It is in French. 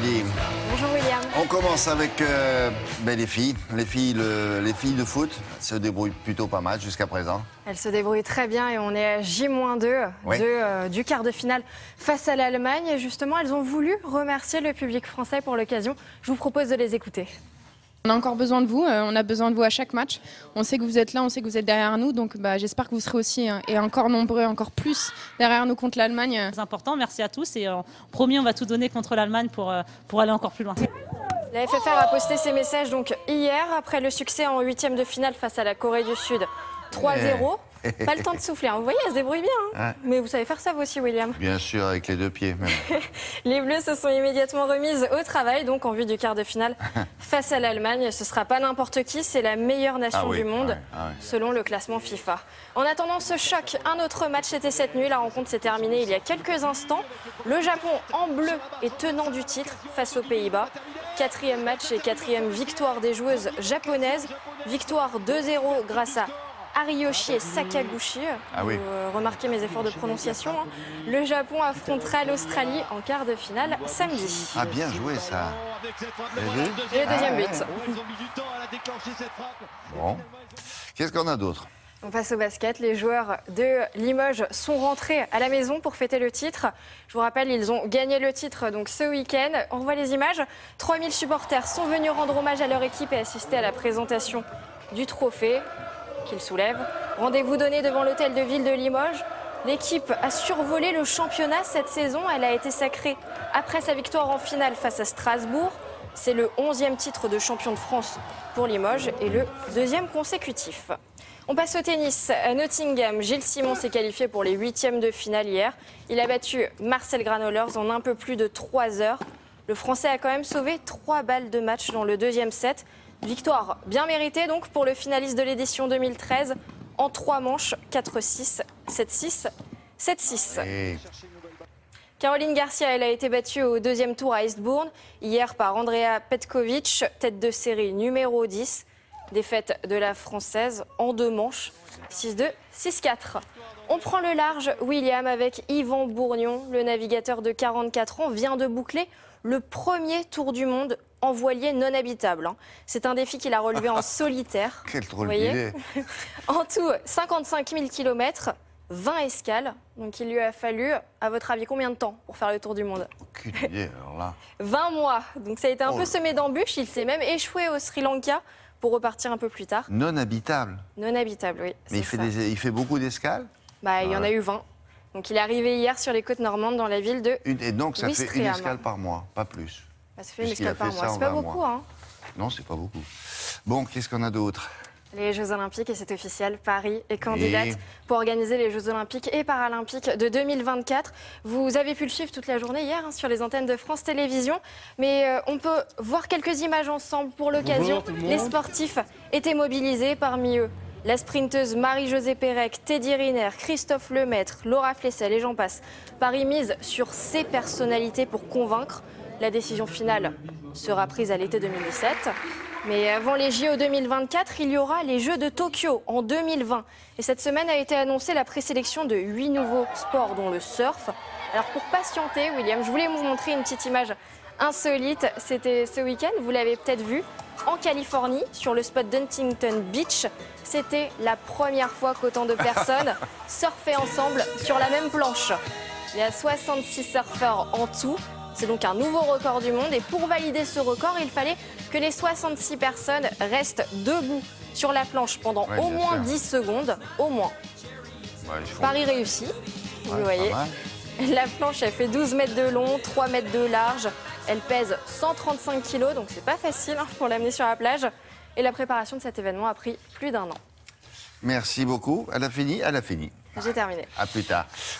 après-midi. Bonjour William. On commence avec les filles. Les filles de foot se débrouillent plutôt pas mal jusqu'à présent. Elles se débrouillent très bien et on est à J-2 du quart de finale face à l'Allemagne. Et justement, elles ont voulu remercier le public français pour l'occasion. Je vous propose de les écouter. On a encore besoin de vous, on a besoin de vous à chaque match. On sait que vous êtes là, on sait que vous êtes derrière nous, donc j'espère que vous serez aussi et encore nombreux, encore plus derrière nous contre l'Allemagne. C'est important, merci à tous et promis on va tout donner contre l'Allemagne pour aller encore plus loin. La FFR a posté ses messages donc hier après le succès en huitième de finale face à la Corée du Sud. 3-0. Pas le temps de souffler, hein. Vous voyez, elle se débrouille bien. Hein. Ouais. Mais vous savez faire ça vous aussi, William. Bien sûr, avec les deux pieds même. Les Bleus se sont immédiatement remises au travail, donc en vue du quart de finale face à l'Allemagne. Ce ne sera pas n'importe qui, c'est la meilleure nation du monde, selon le classement FIFA. En attendant ce choc, un autre match était cette nuit. La rencontre s'est terminée il y a quelques instants. Le Japon en bleu est tenant du titre face aux Pays-Bas. Quatrième match et quatrième victoire des joueuses japonaises. Victoire 2-0 grâce à Ariyoshi et Sakaguchi. Vous remarquez mes efforts de prononciation. Hein. Le Japon affrontera l'Australie en quart de finale samedi. Ah, bien joué ça. Et le deuxième but. Bon. Qu'est-ce qu'on a d'autre? On passe au basket. Les joueurs de Limoges sont rentrés à la maison pour fêter le titre. Je vous rappelle, ils ont gagné le titre donc ce week-end. On revoit les images. 3000 supporters sont venus rendre hommage à leur équipe et assister à la présentation du trophée qu'ils soulèvent. Rendez-vous donné devant l'hôtel de ville de Limoges. L'équipe a survolé le championnat cette saison. Elle a été sacrée après sa victoire en finale face à Strasbourg. C'est le 11e titre de champion de France pour Limoges et le deuxième consécutif. On passe au tennis. À Nottingham, Gilles Simon s'est qualifié pour les huitièmes de finale hier. Il a battu Marcel Granollers en un peu plus de 3 heures. Le Français a quand même sauvé 3 balles de match dans le deuxième set. Victoire bien méritée donc pour le finaliste de l'édition 2013 en 3 manches, 4-6, 7-6, 7-6. Caroline Garcia, elle a été battue au deuxième tour à Eastbourne hier par Andrea Petkovic, tête de série numéro 10. Défaite de la Française en 2 manches, 6-2, 6-4. On prend le large, William, avec Yvan Bourgnon, le navigateur de 44 ans, vient de boucler le premier tour du monde en voilier non habitable. C'est un défi qu'il a relevé en solitaire. Quel drôle d'idée. En tout, 55 000 km, 20 escales. Donc il lui a fallu, à votre avis, combien de temps pour faire le tour du monde? Aucune idée, alors là. 20 mois. Donc ça a été un peu semé d'embûches. Il s'est même échoué au Sri Lanka pour repartir un peu plus tard. Non habitable. Non habitable, oui. Mais il fait beaucoup d'escales? Il y en a eu 20. Donc il est arrivé hier sur les côtes normandes dans la ville de Et donc ça fait une Ouistreham. escale par mois, pas plus. Ça fait une escale par mois. C'est pas beaucoup, hein? Non, c'est pas beaucoup. Bon, qu'est-ce qu'on a d'autre? Les Jeux Olympiques, et c'est officiel, Paris est candidate pour organiser les Jeux Olympiques et Paralympiques de 2024. Vous avez pu le suivre toute la journée hier sur les antennes de France Télévisions. Mais on peut voir quelques images ensemble pour l'occasion. Les sportifs étaient mobilisés, parmi eux la sprinteuse Marie-Josée Pérec, Teddy Riner, Christophe Lemaître, Laura Flessel et j'en passe. Paris mise sur ces personnalités pour convaincre. La décision finale sera prise à l'été 2017. Mais avant les JO 2024, il y aura les Jeux de Tokyo en 2020. Et cette semaine a été annoncée la présélection de 8 nouveaux sports, dont le surf. Alors pour patienter, William, je voulais vous montrer une petite image insolite. C'était ce week-end, vous l'avez peut-être vu, en Californie, sur le spot d'Huntington Beach. C'était la première fois qu'autant de personnes surfaient ensemble sur la même planche. Il y a 66 surfeurs en tout. C'est donc un nouveau record du monde et pour valider ce record, il fallait que les 66 personnes restent debout sur la planche pendant au moins 10 secondes, au moins. Pari réussi, vous voyez. La planche, elle fait 12 mètres de long, 3 mètres de large. Elle pèse 135 kilos, donc c'est pas facile pour l'amener sur la plage. Et la préparation de cet événement a pris plus d'1 an. Merci beaucoup. Elle a fini? Elle a fini. J'ai terminé. À plus tard.